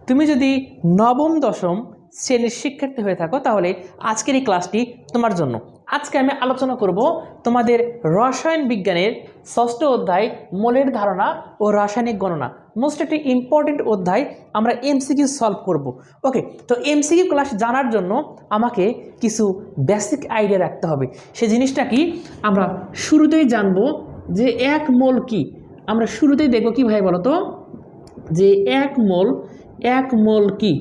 তুমি যদি নবম দশম শ্রেণীর শিক্ষার্থী হয়ে থাকো তাহলে আজকের এই ক্লাসটি তোমার জন্য। আজকে আমি আলোচনা করব তোমাদের রসায়ন বিজ্ঞানের ষষ্ঠ অধ্যায় মোলের ধারণা ও রাসায়নিক গণনা। মোস্ট একটি ইম্পর্টেন্ট অধ্যায়, আমরা এমসিকিউ সলভ করব। ওকে, তো এমসিকিউ ক্লাস জানার জন্য আমাকে কিছু বেসিক আইডিয়া রাখতে হবে। সেই জিনিসটা কি আমরা শুরুতেই জানবো যে এক মোল কি। আমরা শুরুতেই দেখবো কি ভাই বলো তো, যে এক মোল কি।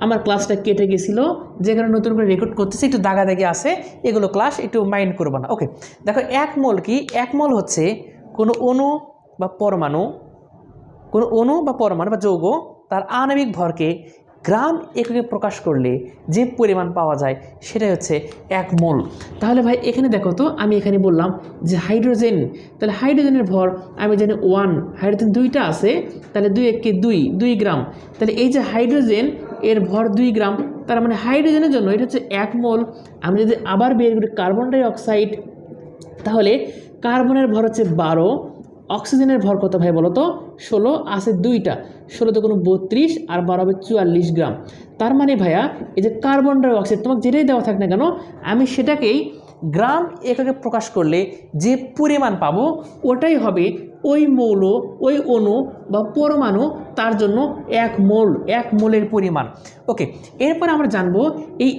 আমার ক্লাসটা কেটে গেছিলো, যেখানে নতুন করে রেকর্ড করতেছি একটু দাগাদাগি আছে, এগুলো ক্লাস একটু মাইন্ড করবো না। ওকে, দেখো এক মোল কি। এক মোল হচ্ছে কোনো অণু বা পরমাণু বা যৌগ তার আণবিক ভরকে গ্রাম এককে প্রকাশ করলে যে পরিমাণ পাওয়া যায় সেটাই হচ্ছে এক মোল। তাহলে ভাই এখানে দেখো তো, আমি এখানে বললাম যে হাইড্রোজেন, তাহলে হাইড্রোজেনের ভর আমি জানি 1, হাইড্রোজেন 2টা আছে, তাহলে 2 একে 2 গ্রাম। তাহলে এই যে হাইড্রোজেন এর ভর 2 গ্রাম, তার মানে হাইড্রোজেনের জন্য এটা হচ্ছে এক মোল। আমি যদি আবার বের করি কার্বন ডাই অক্সাইড, তাহলে কার্বনের ভর হচ্ছে 12, অক্সিজেনের ভর কত ভাই বলো তো 16, আছে 2টা, 16 তে কোনো 32 আর 12 হবে 44 গ্রাম। তার মানে ভাইয়া এই যে কার্বন ডাই অক্সাইড তোমাকে যেটাই দেওয়া থাক না কেন, আমি সেটাকেই গ্রাম এককে প্রকাশ করলে যে পরিমাণ পাবো ওটাই হবে ওই মৌল, ওই অণু বা পরমাণু, তার জন্য এক মোলের পরিমাণ। ওকে, এরপর আমরা জানবো এই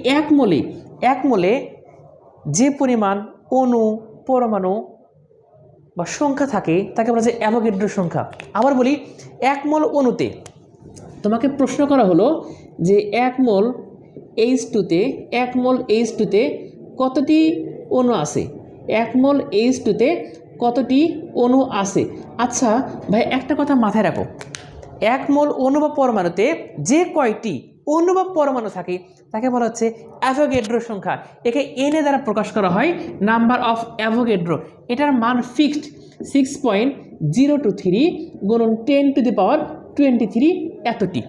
এক মোলে যে পরিমাণ অণু, পরমাণু বা সংখ্যা থাকে তাকে বলা যায় অ্যাভোগাড্রো সংখ্যা। আবার বলি, এক মোল অণুতে তোমাকে প্রশ্ন করা হলো যে এক মোল H2তে কতটি অণু আছে, এক মোল H2তে কতটি অণু আছে। আচ্ছা ভাই একটা কথা মাথায় রাখো, এক মোল অণু বা পরমাণুতে যে কয়টি অণু বা পরমাণু থাকে তাকে বলা হচ্ছে অ্যাভোগাড্রো সংখ্যা। একে এনে দ্বারা প্রকাশ করা হয়, নাম্বার অফ অ্যাভোগাড্রো। এটার মান ফিক্সড 6.023 গুণন 10⁻23 এতটি।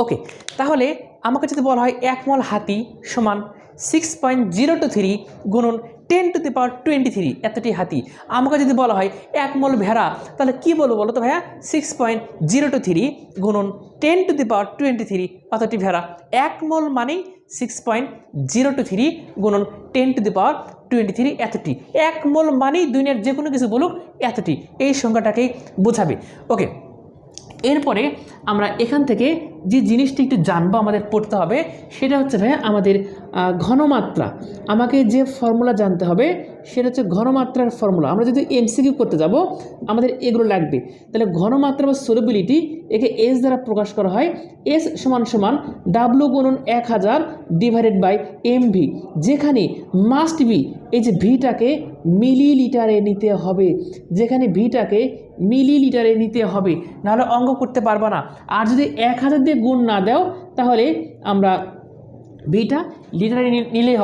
ওকে, তাহলে আমাকে যদি বলা হয় এক মোল হাতি সমান 6.023 গুণন 10⁻23 এতটি হাতি। আমাকে যদি বলা হয় এক মোল ভেড়া, তাহলে কি বলবো বলো তো ভাইয়া, 6.023 গুণন 10⁻23 এতটি ভেড়া। এক মোল মানেই 6.023 গুণন 10⁻23 এতটি। এক মোল মানেই দুনিয়ার যে কোনো কিছু বলুক এতটি, এই সংখ্যাটাকেই বোঝাবে। ওকে, এরপরে আমরা এখান থেকে যে জিনিসটি একটু জানবো, আমাদের পড়তে হবে, সেটা হচ্ছে ভাইয়া আমাদের ঘনমাত্রা। আমাকে যে ফর্মুলা জানতে হবে সেটা হচ্ছে ঘনমাত্রার ফর্মুলা। আমরা যদি এমসিকিউ করতে যাব আমাদের এগুলো লাগবে। তাহলে ঘনমাত্রা বা সলিবিলিটি একে এস দ্বারা প্রকাশ করা হয়। এস সমান ডাব্লু গুণন 1000 ডিভাইডেড বাই এমভি, যেখানে মাস্ট বি এই যে ভিটাকে মিলিলিটারে নিতে হবে, যেখানে ভিটাকে মিলিলিটারে নিতে হবে, নাহলে অঙ্ক করতে পারবা না। আর যদি 1000 দিয়ে গুণ না দাও তাহলে আমরা ভিটা লিটারে নিলেই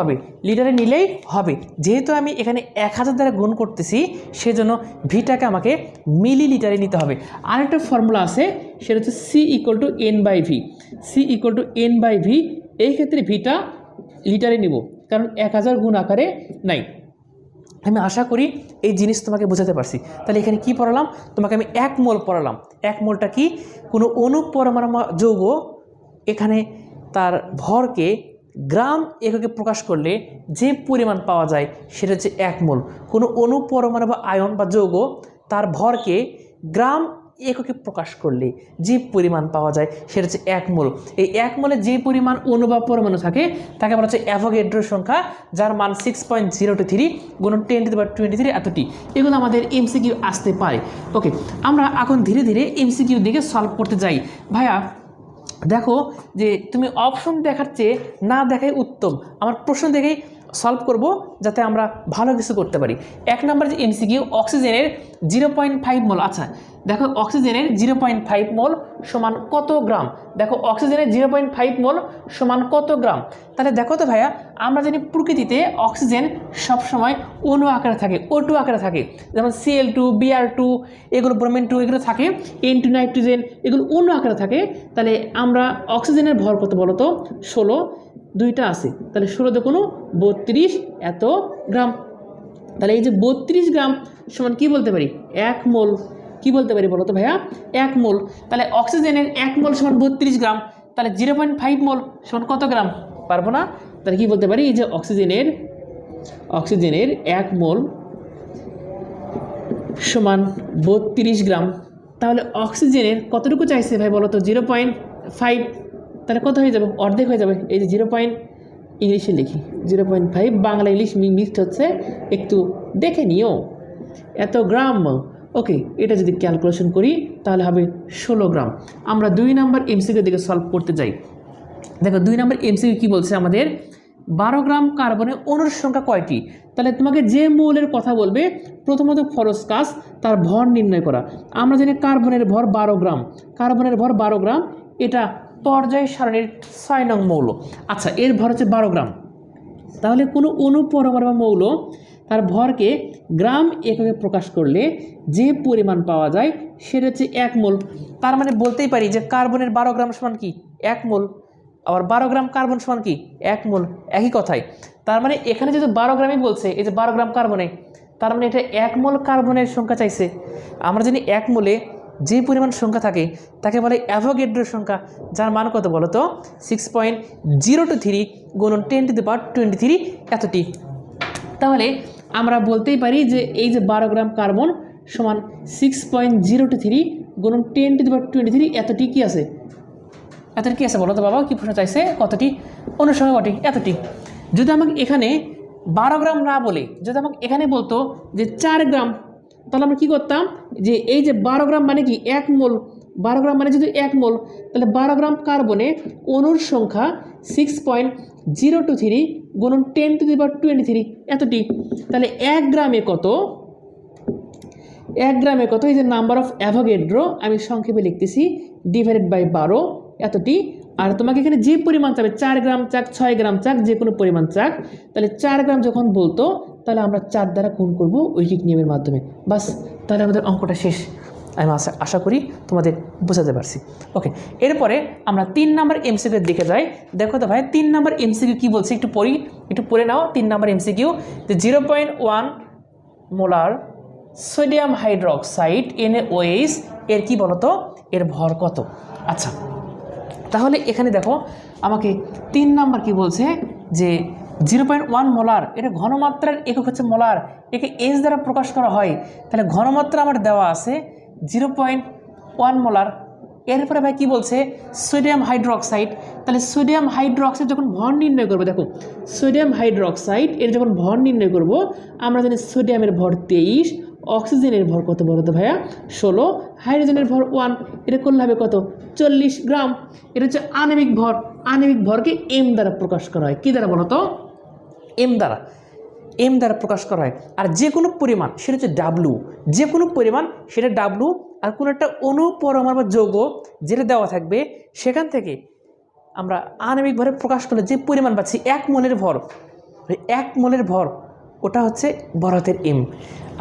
হবে। যেহেতু আমি এখানে 1000 দ্বারা গুণ করতেছি সেজন্য ভিটাকে আমাকে মিলিলিটারে নিতে হবে। আরেকটা ফর্মুলা আছে, সেটা হচ্ছে C/N/V। এই ক্ষেত্রে ভিটা লিটারে নিব, কারণ 1000 গুণ আকারে নাই। আমি আশা করি এই জিনিস তোমাকে বোঝাতে পারছি। তাহলে এখানে কি পড়ালাম তোমাকে, আমি এক মোল পড়ালাম। এক মোলটা কি, কোনো অণু পরমাণু যৌগ এখানে তার ভরকে গ্রাম এককে প্রকাশ করলে যে পরিমাণ পাওয়া যায় সেটা হচ্ছে এক মোল। কোনো অণু পরমাণু বা আয়ন বা যৌগ তার ভরকে গ্রাম এককে প্রকাশ করলে যে পরিমাণ পাওয়া যায় সেটা হচ্ছে এক মোল। এই এক মোলে যে পরিমাণ অণু বা পরমাণু থাকে তাকে বলা হচ্ছে অ্যাভোগাড্রো সংখ্যা, যার মান 6.023 গুণন 10⁻23 এতটি। এগুলো আমাদের এমসিকিউ আসতে পারে। ওকে, আমরা এখন ধীরে ধীরে এমসিকিউ দিকে সলভ করতে যাই। ভাইয়া দেখো যে তুমি অপশন দেখার চেয়ে না দেখাই উত্তম। আমার প্রশ্ন দেখেই সলভ করব যাতে আমরা ভালো কিছু করতে পারি। এক নম্বর যে এমসিকিউ, অক্সিজেনের 0.5 মোল। আচ্ছা দেখো, অক্সিজেনের 0.5 মোল সমান কত গ্রাম। দেখো অক্সিজেনের 0.5 মোল সমান কত গ্রাম। তাহলে দেখো তো ভাইয়া, আমরা জানি প্রকৃতিতে অক্সিজেন সবসময় অণু আকারে থাকে, O2 আকারে থাকে, যেমন Cl2, Br2, এগুলো ব্রোমিন 2 এগুলো থাকে, N2 নাইট্রোজেন এগুলো অণু আকারে থাকে। তাহলে আমরা অক্সিজেনের ভর কত বলো তো 16, 2টা আছে, তাহলে 16 × 32 এত গ্রাম। তাহলে এই যে 32 গ্রাম সমান কি বলতে পারি, এক মোল। কি বলতে পারি বলো তো ভাইয়া 1 মোল। তাহলে অক্সিজেনের 1 মোল সমান 32 গ্রাম, তাহলে 0.5 মোল সমান কত গ্রাম? পারবো না। তাহলে কি বলতে পারি, এই যে অক্সিজেনের 1 মোল সমান 32 গ্রাম। তাহলে অক্সিজেনের কতটুকু চাইছে ভাই বলো তো? 0.5। তাহলে কত হয়ে যাবে? অর্ধেক হয়ে যাবে। এই যে ইংলিশে লিখি 0.5, বাংলা ইংলিশ মিক্সড হচ্ছে, একটু দেখে নিও। এত গ্রাম, ওকে। এটা যদি ক্যালকুলেশন করি তাহলে হবে 16 গ্রাম। আমরা 2 নম্বর এমসিকিউ দিকে সলভ করতে যাই। দেখো 2 নম্বর এমসিকিউ কি বলছে আমাদের, 12 গ্রাম কার্বনের অণুর সংখ্যা কয়টি? তাহলে তোমাকে যে মৌলের কথা বলবে প্রথমত ফরজ কাজ তার ভর নির্ণয় করা। আমরা জানি কার্বনের ভর 12 গ্রাম, এটা পর্যায় সারণীর 6 নং মৌল। আচ্ছা, এর ভর হচ্ছে 12 গ্রাম। তাহলে কোনো অণু, পরমাণু বা মৌল তার ভরকে গ্রাম এককে প্রকাশ করলে যে পরিমাণ পাওয়া যায় সেটা হচ্ছে 1 মোল। তার মানে বলতেই পারি যে কার্বনের 12 গ্রাম সমান কি 1 মোল, আবার 12 গ্রাম কার্বন সমান কি 1 মোল, একই কথাই। তার মানে এখানে যেহেতু 12 গ্রামই বলছে, এই যে 12 গ্রাম কার্বনে, তার মানে এটা 1 মোল কার্বনের সংখ্যা চাইছে। আমরা জানি 1 মোলে যে পরিমাণ সংখ্যা থাকে তাকে বলে অ্যাভোগাড্রোর সংখ্যা, যার মান কত বলো তো? 6.023 গুণন 10⁻23 এতটি। তাহলে আমরা বলতেই পারি যে এই যে 12 গ্রাম কার্বন সমান 6.023 গুণন 10⁻23 এতটি কি আছে? এতটি কি আছে বলো তো বাবা? কি প্রশ্ন চাইছে? কতটি অনুসংখ্যা কটি? এতটি। যদি আমাকে এখানে 12 গ্রাম না বলে যদি আমাকে এখানে বলতো যে 4 গ্রাম, তাহলে আমরা কী করতাম, যে এই যে 12 গ্রাম মানে কি 1 মোল, 12 গ্রাম মানে যদি 1 মোল, তাহলে 12 গ্রাম কার্বনে অণুর সংখ্যা 6.023 গুণন 10⁻23 এতটি। তাহলে 1 গ্রামে কত? এই যে নাম্বার অফ অ্যাভোগাড্রো আমি সংক্ষেপে লিখতেছি, ডিভাইডেড বাই 12 এতটি। আর তোমাকে এখানে যে পরিমাণ চাবে, 4 গ্রাম চাক, 6 গ্রাম চাক, যে কোনো পরিমাণ চাক, তাহলে 4 গ্রাম যখন বলতো তাহলে আমরা 4 দ্বারা গুণ করবো ঐকিক নিয়মের মাধ্যমে। বাস, তাহলে আমাদের অঙ্কটা শেষ। আমি আশা করি তোমাদের বোঝাতে পারছি। ওকে, এরপরে আমরা 3 নম্বর এমসিকিউ দিকে যাই। দেখো তো ভাই 3 নম্বর এমসিকিউ কী বলছে, একটু পড়ে নাও। 3 নম্বর এমসিকিউ যে 0.1 মোলার সোডিয়াম হাইড্রোক্সাইড NaOH এর কি বলতো, এর ভর কত? আচ্ছা, তাহলে এখানে দেখো আমাকে 3 নাম্বার কি বলছে যে 0.1 মোলার, এটা ঘনমাত্রার একক হচ্ছে মোলার, একে এস দ্বারা প্রকাশ করা হয়। তাহলে ঘনমাত্রা আমার দেওয়া আছে 0.1 মোলার। এরপরে ভাই কি বলছে, সোডিয়াম হাইড্রোক্সাইড। তাহলে সোডিয়াম হাইড্রোক্সাইড যখন ভর নির্ণয় করবো, দেখো সোডিয়াম হাইড্রোক্সাইড এর যখন ভর নির্ণয় করব, আমরা জানি সোডিয়ামের ভর 23, অক্সিজেনের ভর কত বলতো ভাইয়া 16, হাইড্রোজেনের ভর 1, এটা করলে হবে কত 40 গ্রাম। এটা হচ্ছে আণবিক ভর। আণবিক ভরকে এম দ্বারা প্রকাশ করা হয়। কী দ্বারা বলতো? এম দ্বারা প্রকাশ করা হয়। আর যে কোনো পরিমাণ সেটা হচ্ছে ডাব্লু, যে কোনো পরিমাণ সেটা ডাব্লু। আর কোনো একটা অণু, পরমাণু বা যৌগ যেটা দেওয়া থাকবে সেখান থেকে আমরা আণবিক ভরে প্রকাশ করলে যে পরিমাণ পাচ্ছি 1 মোলের ভর, 1 মোলের ভর ওটা হচ্ছে বড়হাতের এম।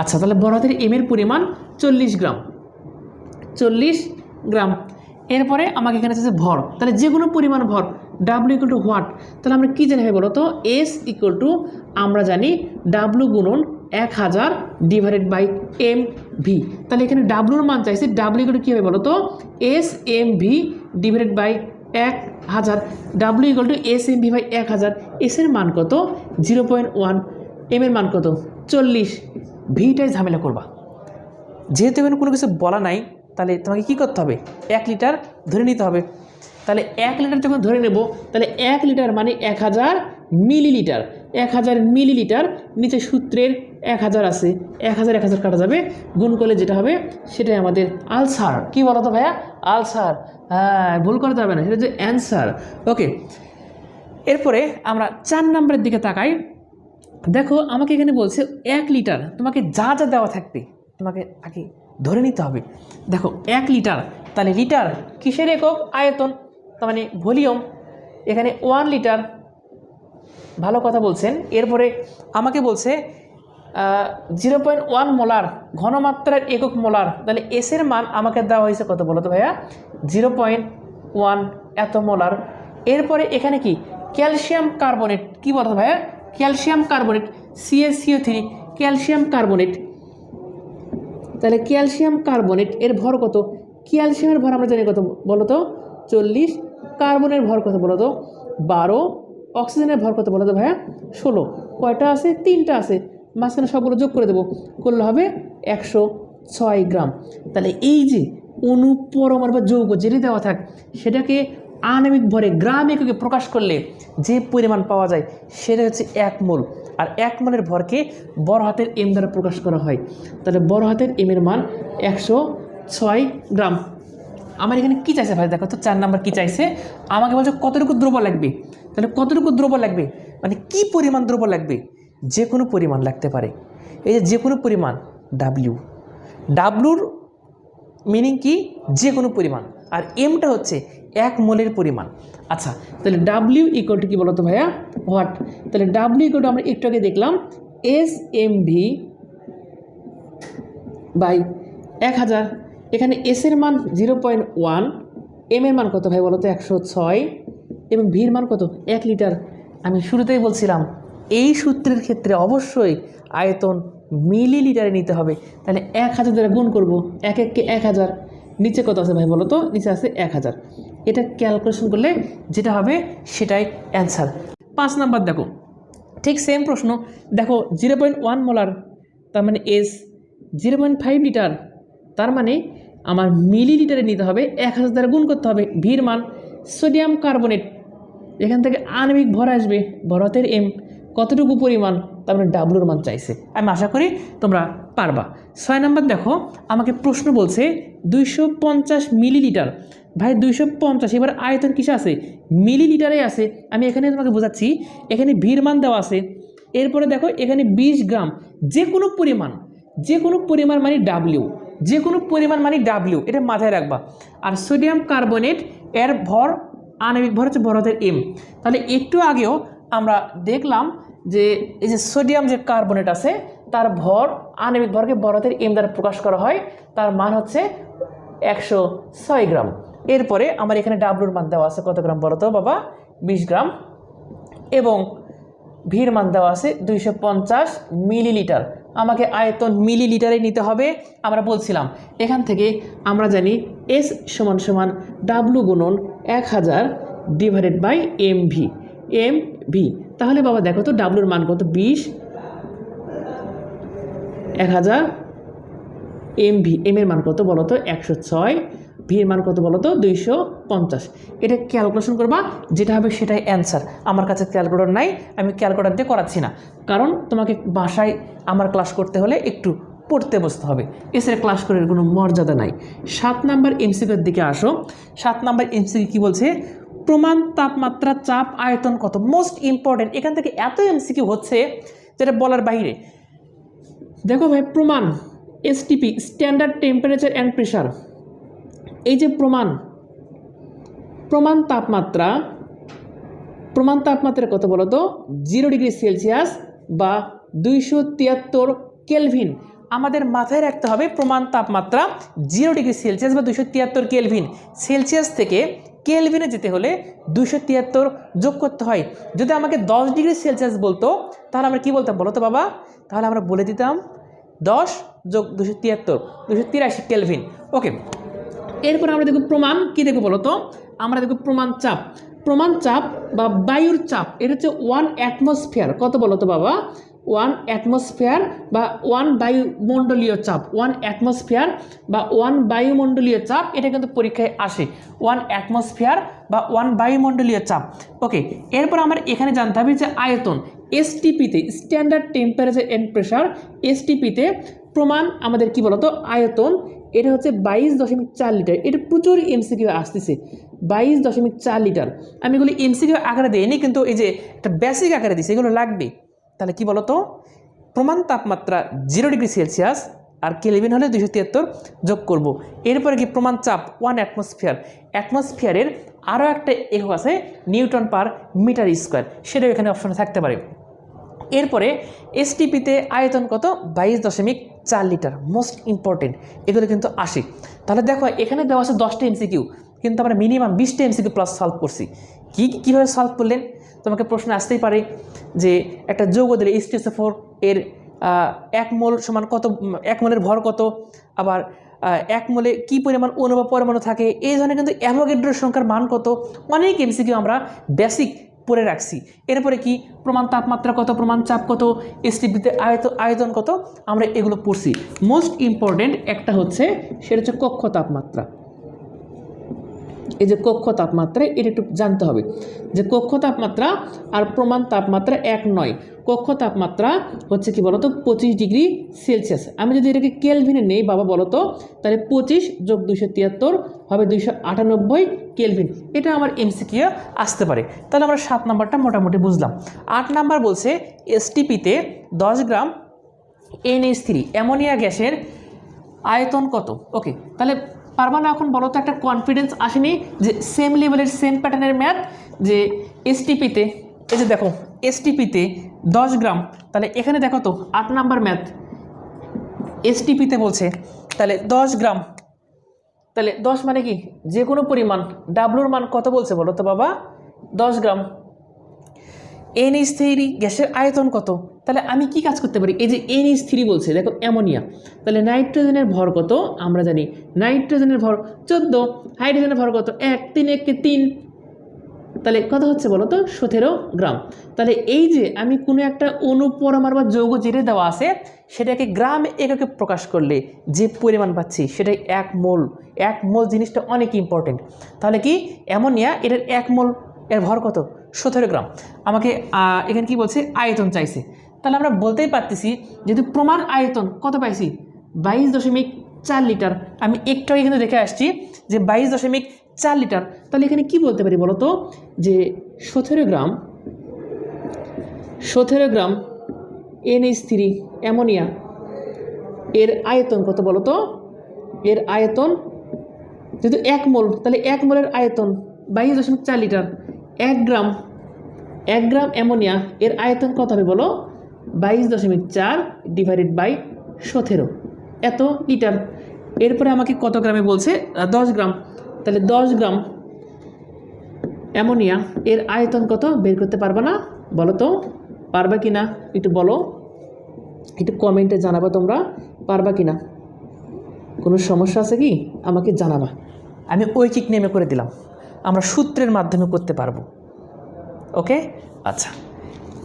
আচ্ছা, তাহলে বড়হাতের এম এর পরিমাণ 40 গ্রাম। এরপরে আমাকে এখানে আছে ভর, তাহলে যে কোনো পরিমাণ ভর ডাব্লু ইকুয়াল টু হোয়াট, তাহলে আমরা কী জানি হবে বলো তো? এস ইকুয়াল টু আমরা জানি ডাব্লু গুণন 1000 ডিভাইডেড বাই এম ভি। তাহলে এখানে ডাব্লুর মান চাইছি, ডাব্লু ইকুয়াল টু কী হবে বলো তো? S M V divided by 1000। W equal to S M V by 1000। S এর মান কত? 0.1, এম এর মান কত 40। ভিটাই ঝামেলা করবা, যেহেতু এখানে কোনো কিছু বলা নাই, তাহলে তোমাকে কী করতে হবে? 1 লিটার ধরে নিতে হবে। তাহলে 1 লিটার যখন ধরে নেব, তাহলে 1 লিটার মানে 1000 মিলিলিটার। 1000 মিলিলিটার, নিচে সূত্রের 1000 আছে, 1000 কাটা যাবে, গুণ করলে যেটা হবে সেটাই আমাদের আলসার। কি বলো তো ভাইয়া? আলসার। হ্যাঁ, ভুল করতে হবে না, সেটা হচ্ছে অ্যান্সার। ওকে, এরপরে আমরা 4 নম্বরের দিকে তাকাই। দেখো আমাকে এখানে বলছে 1 লিটার, তোমাকে যা যা দেওয়া থাকবে তোমাকে আগে ধরে নিতে হবে। দেখো 1 লিটার, তাহলে লিটার কিসের একক? আয়তন, তার মানে ভলিউম। এখানে 1 লিটার, ভালো কথা বলছেন। এরপরে আমাকে বলছে 0.1 মোলার, ঘনমাত্রার একক মোলার। তাহলে এস এর মান আমাকে দেওয়া হয়েছে কত বলো তো ভাইয়া? 0.1 এত মোলার। এরপরে এখানে কি ক্যালসিয়াম কার্বনেট, কি বলো ভাইয়া? Calcium carbonate CaCO3, calcium carbonate. তাহলে ক্যালসিয়াম কার্বনেট এর ভর কত? ক্যালসিয়ামের ভর আমরা জানি কত বলো তো 40, কার্বনের ভর কত বলো তো 12, অক্সিজেনের ভর কত বলো তো ভাইয়া 16। কয়টা আছে? 3টা আছে, মাঝখানে সবগুলো যোগ করে দেবো, করলে হবে 106 গ্রাম। তাহলে এই যে অনুপরমাণু বা যৌগ যেটি দেওয়া থাক সেটাকে আণবিক ভরে গ্রাম এককে প্রকাশ করলে যে পরিমাণ পাওয়া যায় সেটা হচ্ছে 1 মোল। আর 1 মোলের ভরকে বড় হাতের এম দ্বারা প্রকাশ করা হয়। তাহলে বড় হাতের এম এর মান 106 গ্রাম। আমার এখানে কী চাইছে ভাই দেখো তো, 4 নাম্বার কী চাইছে, আমাকে বলছে কতটুকু দ্রব্য লাগবে। তাহলে কতটুকু দ্রব্য লাগবে মানে কি পরিমাণ দ্রব্য লাগবে? যে কোনো পরিমাণ লাগতে পারে। এই যে কোনো পরিমাণ ডাব্লিউ, ডাব্লুর মিনিং কি? যে কোনো পরিমাণ, আর এমটা হচ্ছে 1 মোলের পরিমাণ। আচ্ছা, তাহলে ডাব্লিউ ইকুয়াল টু কী বলো তো ভাইয়া হোয়াট? তাহলে ডাব্লিউ ইকুয়াল টু আমরা একটু আগে দেখলাম SMV বাই 1000। এখানে এস এর মান 0.1, এম এর মান কত ভাই বলো তো 106, এবং ভির মান কত 1 লিটার। আমি শুরুতেই বলছিলাম এই সূত্রের ক্ষেত্রে অবশ্যই আয়তন মিলিলিটারে নিতে হবে। তাহলে 1000 দ্বারা গুণ করবো, 1 1কে 1000, নিচে কত আছে ভাই বলো তো? নিচে আছে 1000। এটা ক্যালকুলেশন করলে যেটা হবে সেটাই অ্যান্সার। 5 নাম্বার দেখো, ঠিক সেম প্রশ্ন। দেখো 0.1 মোলার, তার মানে এস 0.5 লিটার, তার মানে আমার মিলিলিটারে নিতে হবে, 1000 দ্বারা গুণ করতে হবে। ভির মান সোডিয়াম কার্বনেট, এখান থেকে আণবিক ভর আসবে ভরতের এম, কতটুকু পরিমাণ, তার মানে ডাব্লুর মান চাইছে। আমি আশা করি তোমরা পারবা। 6 নাম্বার দেখো, আমাকে প্রশ্ন বলছে 250 মিলিলিটার। ভাই 250, এবার আয়তন কিসে আছে? মিলিলিটারে আছে। আমি এখানে তোমাকে বোঝাচ্ছি, এখানে ভির মান দেওয়া আছে। এরপরে দেখো এখানে 20 গ্রাম, যে কোনো পরিমাণ মানে ডাব্লিউ, যে কোনো পরিমাণ মানে ডাব্লিউ, এটা মাথায় রাখবা। আর সোডিয়াম কার্বনেট এর ভর আণবিক ভর হচ্ছে বড়দের এম। তাহলে একটু আগেও আমরা দেখলাম যে এই যে সোডিয়াম যে কার্বনেট আছে তার ভর আণবিক ভরকে বড়দের এম দ্বারা প্রকাশ করা হয়, তার মান হচ্ছে 106 গ্রাম। এরপরে আমার এখানে ডাব্লুর মান দেওয়া আছে কত গ্রাম বলো তো বাবা? 20 গ্রাম, এবং ভির মান দেওয়া আছে 250 মিলিলিটার। আমাকে আয়তন মিলিলিটারে নিতে হবে। আমরা বলছিলাম এখান থেকে আমরা জানি এস সমান সমান ডাব্লু গুণন 1000 ডিভাইডেড বাই এমভি, এমভি। তাহলে বাবা দেখো তো ডাব্লুর মান কত? 20, 1000 এমভি, এম এর মান কত বলো তো 106, ভির মান কত বলো তো 250। এটা ক্যালকুলেশন করবা, যেটা হবে সেটাই অ্যান্সার। আমার কাছে ক্যালকুলেটর নাই, আমি ক্যালকুলেটর দিয়ে করাচ্ছি না, কারণ তোমাকে বাসায় আমার ক্লাস করতে হলে একটু পড়তে বসতে হবে, এসের ক্লাস করার কোনো মর্যাদা নাই। 7 নাম্বার এমসিকিউর দিকে আসো। 7 নাম্বার এমসিকিউ কী বলছে? প্রমাণ তাপমাত্রা চাপ আয়তন কত? মোস্ট ইম্পর্টেন্ট, এখান থেকে এত এমসিকিউ হচ্ছে যেটা বলার বাইরে। দেখো ভাই, প্রমাণ STP, standard temperature and pressure. এই যে প্রমাণ তাপমাত্রা কত বলো তো? 0 ডিগ্রি সেলসিয়াস বা 273 কেলভিন। আমাদের মাথায় রাখতে হবে প্রমাণ তাপমাত্রা 0 ডিগ্রি সেলসিয়াস বা 273 কেলভিন। সেলসিয়াস থেকে কেলভিনে যেতে হলে 273 যোগ করতে হয়। যদি আমাকে 10 ডিগ্রি সেলসিয়াস বলতো তাহলে আমরা কি বলতাম বলো তো বাবা? তাহলে আমরা বলে দিতাম 10 যোগ 273, 283 কেলভিন। ওকে, এরপর আমরা দেখব প্রমাণ কি দেখব বলো তো? আমরা দেখব প্রমাণ চাপ বা বায়ুর চাপ। এটা হচ্ছে 1 অ্যাটমসফিয়ার। কত বলো তো বাবা? 1 অ্যাটমসফিয়ার বা 1 বায়ুমণ্ডলীয় চাপ। 1 অ্যাটমসফিয়ার বা 1 বায়ুমণ্ডলীয় চাপ, এটা কিন্তু পরীক্ষায় আসে। 1 অ্যাটমসফিয়ার বা 1 বায়ুমণ্ডলীয় চাপ। ওকে, এরপর আমার এখানে জানতে হবে যে আয়তন এসটিপিতে, স্ট্যান্ডার্ড টেম্পারেচার অ্যান্ড প্রেশার, এসটিপিতে প্রমাণ আমাদের কি বলতো? আয়তন। এটা হচ্ছে 22.4 লিটার। এটা প্রচুর এমসিকিউ আসতেছে, 22.4 লিটার। আমি এগুলো এমসিকিউ আকারে দিইনি, কিন্তু এই যে একটা বেসিক আকারে দিচ্ছি, এগুলো লাগবে। তাহলে কি বলতো? প্রমাণ তাপমাত্রা 0 ডিগ্রি সেলসিয়াস আর কেলভিন হলে 273 যোগ করব। এরপরে কি প্রমাণ চাপ 1 অ্যাটমসফিয়ার। অ্যাটমসফিয়ারের আরও একটা একক আছে নিউটন পার মিটার স্কোয়ার, সেটাও এখানে অপশনে থাকতে পারে। এরপরে এসটিপিতে আয়তন কত? 22.4 লিটার। মোস্ট ইম্পর্টেন্ট, এগুলো কিন্তু আসে। তাহলে দেখো এখানে দেওয়া আছে 10টা এমসিকিউ, কিন্তু আমরা মিনিমাম 20টা এমসিকিউ প্লাস সলভ করছি। কীভাবে সলভ করলেন? তোমাকে প্রশ্ন আসতেই পারে যে একটা যৌগ দিলে H2SO4 এর 1 মোল সমান কত, 1 মোলের ভর কত, আবার 1 মোলে কী পরিমাণ অণু বা পরমাণু থাকে, এই ধরনের কিন্তু অ্যাভোগাড্রো সংখ্যার মান কত, অনেক এমসিকিউ আমরা বেসিক পড়ে রাখছি। এরপরে কি প্রমাণ তাপমাত্রা কত, প্রমাণ চাপ কত, এসটিপিতে আয়তন কত, আমরা এগুলো পড়ছি। মোস্ট ইম্পর্টেন্ট একটা হচ্ছে, সেটা হচ্ছে কক্ষ তাপমাত্রা। এই যে কক্ষ তাপমাত্রা, এটা একটু জানতে হবে যে কক্ষ তাপমাত্রা আর প্রমাণ তাপমাত্রা এক নয়। কক্ষ তাপমাত্রা হচ্ছে কি বলতো 25 ডিগ্রি সেলসিয়াস। আমি যদি এটাকে কেলভিনে নেই বাবা বলতো, তাহলে 25 যোগ 273 হবে 298 কেলভিন। এটা আমার এমসিকিউ আসতে পারে। তাহলে আমরা 7 নাম্বারটা মোটামুটি বুঝলাম। 8 নাম্বার বলছে এসটিপিতে 10 গ্রাম NH3 অ্যামোনিয়া গ্যাসের আয়তন কত। ওকে, তাহলে পারবা না এখন বলো তো, একটা কনফিডেন্স আসেনি যে সেম লেভেলের সেম প্যাটার্নের ম্যাথ, যে এসটিপিতে, এই যে দেখো এসটিপিতে 10 গ্রাম, তাহলে এখানে দেখো তো 8 নাম্বার ম্যাথ এসটিপিতে বলছে, তাহলে 10 গ্রাম, তাহলে 10 মানে কি যে কোনো পরিমাণ, ডাব্লুর মান কত বলছে বলো তো বাবা, 10 গ্রাম। NH3 গ্যাসের আয়তন কত, তাহলে আমি কি কাজ করতে পারি, এই যে NH3 বলছে দেখো অ্যামোনিয়া, তাহলে নাইট্রোজেনের ভর কত আমরা জানি, নাইট্রোজেনের ভর 14, হাইড্রোজেনের ভর কত 1, 3 1 3, তাহলে কত হচ্ছে বলো তো 17 গ্রাম। তাহলে এই যে আমি কোনো একটা অণু পরমাণু বা যৌগ যেটা দেওয়া আছে সেটাকে গ্রাম এককে প্রকাশ করলে যে পরিমাণ পাচ্ছি সেটাই 1 মোল। 1 মোল জিনিসটা অনেক ইম্পর্টেন্ট। তাহলে কি অ্যামোনিয়া, এটার 1 মোল এর ভর কত 17 গ্রাম। আমাকে এখানে কি বলছে, আয়তন চাইছে। তাহলে আমরা বলতেই পারতেছি যেহেতু প্রমাণ আয়তন কত পাইছি 22.4 লিটার, আমি একটু এখানে দেখে আসছি যে 22.4 লিটার। তাহলে এখানে কি বলতে পারি বলো তো, যে 17 গ্রাম NH3 অ্যামোনিয়া এর আয়তন কত বলো তো, এর আয়তন যেহেতু 1 মোল, তাহলে 1 মোলের আয়তন 22.4 লিটার। 1 গ্রাম অ্যামোনিয়া এর আয়তন কত হবে বলো, 22.4 ডিভাইডেড বাই 17 এত লিটার। এরপরে আমাকে কত গ্রামে বলছে 10 গ্রাম, তাহলে 10 গ্রাম অ্যামোনিয়া এর আয়তন কত বের করতে পারবা না বলো তো, পারবা কি না একটু বলো, একটু কমেন্টে জানাবা তোমরা পারবা কি না, কোনো সমস্যা আছে কি আমাকে জানাবা। আমি ঐকিক নেমে করে দিলাম, আমরা সূত্রের মাধ্যমে করতে পারবো। ওকে, আচ্ছা,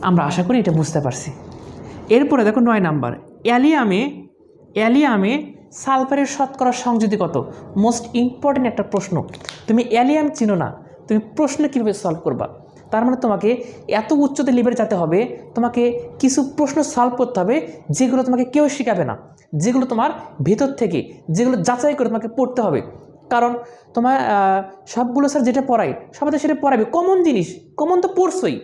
আমরা আশা করি এটা বুঝতে পারছি। এরপরে দেখো 9 নাম্বার, অ্যালিয়ামে সালফারের শতকরা সংযুতি কত। মোস্ট ইম্পর্টেন্ট একটা প্রশ্ন। তুমি অ্যালিয়াম চিনো না, তুমি প্রশ্ন কীভাবে সলভ করবা, তার মানে তোমাকে এত উচ্চতে লেভেলে যেতে হবে, তোমাকে কিছু প্রশ্ন সলভ করতে হবে যেগুলো তোমাকে কেউ শেখাবে না, যেগুলো তোমার ভেতর থেকে, যেগুলো যাচাই করে তোমাকে পড়তে হবে। কারণ তোমার সবগুলো স্যার যেটা পড়াই সবাই সেটা পড়াবে, কমন জিনিস, কমন তো পড়ছোই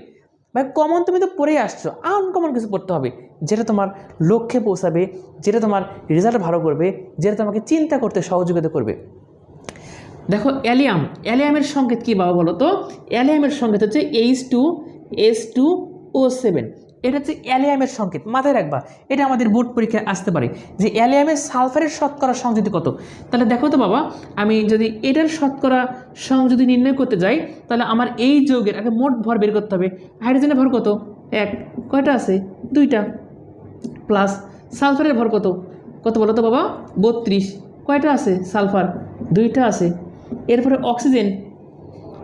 ভাই, কমন তুমি তো পড়েই আসছো, আনকমন কিছু পড়তে হবে যেটা তোমার লক্ষ্যে পৌঁছাবে, যেটা তোমার রেজাল্ট ভালো করবে, যেটা তোমাকে চিন্তা করতে সহযোগিতা করবে। দেখো অ্যালিয়ামের সংকেত কী বাবা বলো তো, অ্যালিয়ামের সংকেত হচ্ছে H2S2O7, এটা হচ্ছে অ্যালিয়ামের সংকেত, মাথায় রাখবা। এটা আমাদের বোর্ড পরীক্ষায় আসতে পারে যে অ্যালিয়ামের সালফারের শতকরা সংযুতি কত। তাহলে দেখো তো বাবা, আমি যদি এটার শতকরা সংযুতি নির্ণয় করতে যাই, তাহলে আমার এই যৌগের আগে মোট ভর বের করতে হবে। হাইড্রোজেনের ভর কত 1, কয়টা আছে 2টা, প্লাস সালফারের ভর কত কত বলো তো বাবা 32, কয়টা আছে সালফার 2টা আছে। এরপরে অক্সিজেন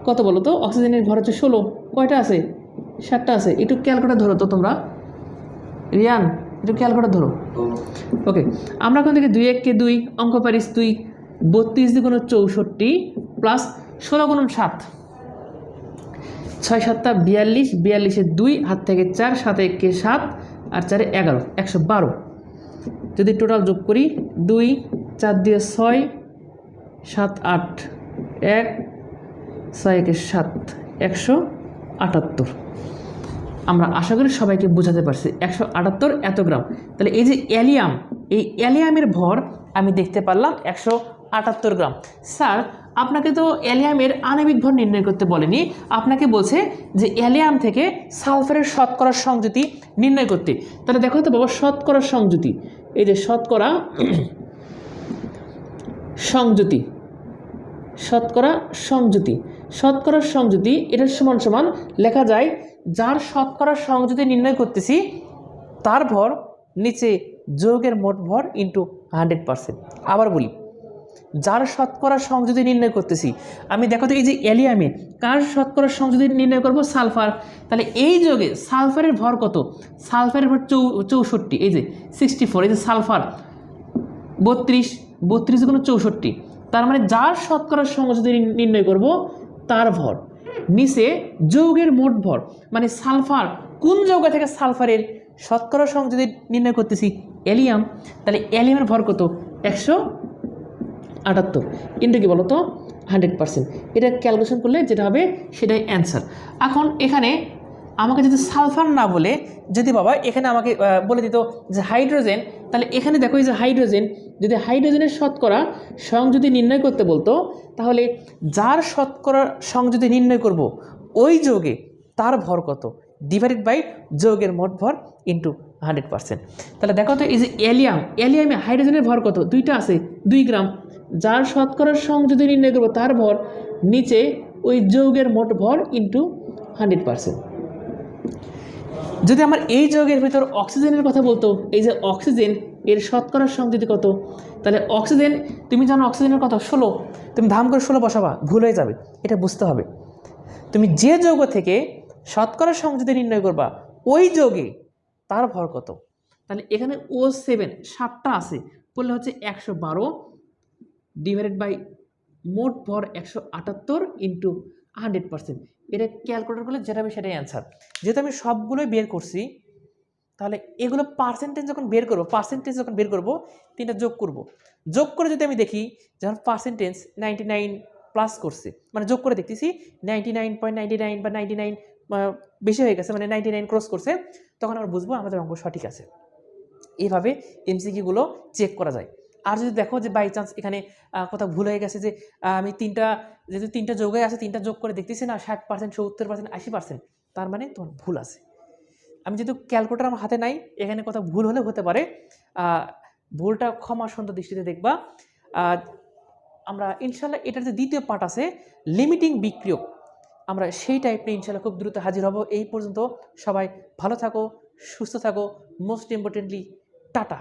কত বলো তো, অক্সিজেনের ভর হচ্ছে 16, কয়টা আছে 7টা আছে। একটু ক্যালকুলেটর ধরো তো তোমরা, রিয়ান একটু ক্যালকুলেটর ধরো। ওকে, আমরা ওখান থেকে 2 1 কে 2 অঙ্ক পারিস, 2 32 × 64 প্লাস 16 × 7, 6 7 42, 42 2 হাত থেকে 4, 7 1 7 আর 4 11, 112। যদি টোটাল যোগ করি 2 4 দিয়ে 6, 7 8 1 6 1 7, 178। আমরা আশা করি সবাইকে বোঝাতে পারছি 178 এত গ্রাম। তাহলে এই যে অ্যালিয়াম, এই অ্যালিয়ামের ভর আমি দেখতে পারলাম 178 গ্রাম। স্যার আপনাকে তো অ্যালিয়ামের আণবিক ভর নির্ণয় করতে বলেনি, আপনাকে বলছে যে অ্যালিয়াম থেকে সালফারের শতকরা সংযুতি নির্ণয় করতে। তাহলে দেখো তো বাবা, শতকরা সংযুতি, এই যে শতকরা সংযুতি, শতকরা সংযুতি এটা সমান সমান লেখা যায় যার শতকরা সংযুতি নির্ণয় করতেছি তার ভর নিচে যৌগের মোট ভর ইন্টু 100%। আবার বলি, যার শতকরা সংযোজন নির্ণয় করতেছি আমি, দেখো তো এই যে অ্যালিয়ামে কার শতকরা সংযোজন নির্ণয় করব? সালফার। তাহলে এই যোগে সালফারের ভর কত? সালফারের ভর 64, এই যে 64, এই যে সালফার 32, 32 গুণ 64, তার মানে যার শতকরা সংযোজন নির্ণয় করব তার ভর। নিচে যৌগের মোট ভর, মানে সালফার কোন যৌগ থেকে সালফারের শতকরা সংযোজন নির্ণয় করতেছি? অ্যালিয়াম। তাহলে অ্যালিয়ামের ভর কত? 178, কিন্তু কি বলতো 100%। এটা ক্যালকুলেশন করলে যেটা হবে সেটাই অ্যান্সার। এখন এখানে আমাকে যদি সালফার না বলে যদি বাবা এখানে আমাকে বলে দিত যে হাইড্রোজেন, তাহলে এখানে দেখো এই যে হাইড্রোজেন, যদি হাইড্রোজেনের শতকরা সংযোজি নির্ণয় করতে বলতো, তাহলে যার শতকরা সংযোজি নির্ণয় করব ওই যৌগে তার ভর কত ডিভাইডেড বাই যৌগের মোট ভর ইন্টু 100%। তাহলে দেখো তো এই যে অ্যালিয়ামে হাইড্রোজেনের ভর কত? 2টা আছে, 2 গ্রাম। যার শতকরা সংযোজি নির্ণয় করব তার ভর, নিচে ওই যৌগের মোট ভর ইন্টু 100%। যদি আমার এই যৌগের ভিতর অক্সিজেনের কথা বলতো, এই যে অক্সিজেন এর শতকরা সংযোজি কত? তাহলে অক্সিজেন, তুমি জানো অক্সিজেনের কত? 16। তুমি ধাম করে 16 বসাবা, ভুল হয়ে যাবে, এটা বুঝতে হবে। তুমি যে যৌগ থেকে শতকরা সংযোজি নির্ণয় করবা ওই যৌগে তার ভর কত? তাহলে এখানে O7 7টা আছে, করলে হচ্ছে 112 ডিভাইডেড বাই মোট ভর 178 ইন্টু 100%। এটা ক্যালকুলেটর করলে যেটা হবে সেটাই অ্যান্সার। যেহেতু আমি সবগুলোই বের করছি, তাহলে এগুলো পার্সেন্টেজ যখন বের করবো, তিনটা যোগ করে যদি আমি দেখি যখন পার্সেন্টেজ 99 প্লাস করছে, মানে যোগ করে দেখতেছি 99.99 বা 99 বেশি হয়ে গেছে, মানে 99 ক্রস করছে, তখন আমরা বুঝবো আমাদের অঙ্ক সঠিক আছে। এইভাবে এমসিকিউগুলো চেক করা যায়। আর যদি দেখো যে বাই চান্স এখানে কোথাও ভুল হয়ে গেছে, যে আমি যেহেতু তিনটা যোগে আছে, তিনটা যোগ করে দেখতেছি না 60%, 70%, 80%, তার মানে তোমার ভুল আছে। আমি যেহেতু ক্যালকুলেটর আমার হাতে নাই, এখানে কোথাও ভুল হলে হতে পারে, ভুলটা ক্ষমা সুন্দর দৃষ্টিতে দেখবা। আমরা ইনশাল্লাহ এটার যে দ্বিতীয় পার্ট আছে লিমিটিং বিক্রিয়ক, আমরা সেই টাইপ নিয়ে ইনশাল্লাহ খুব দ্রুত হাজির হব। এই পর্যন্ত সবাই ভালো থাকো, সুস্থ থাকো, মোস্ট ইম্পর্টেন্টলি টাটা।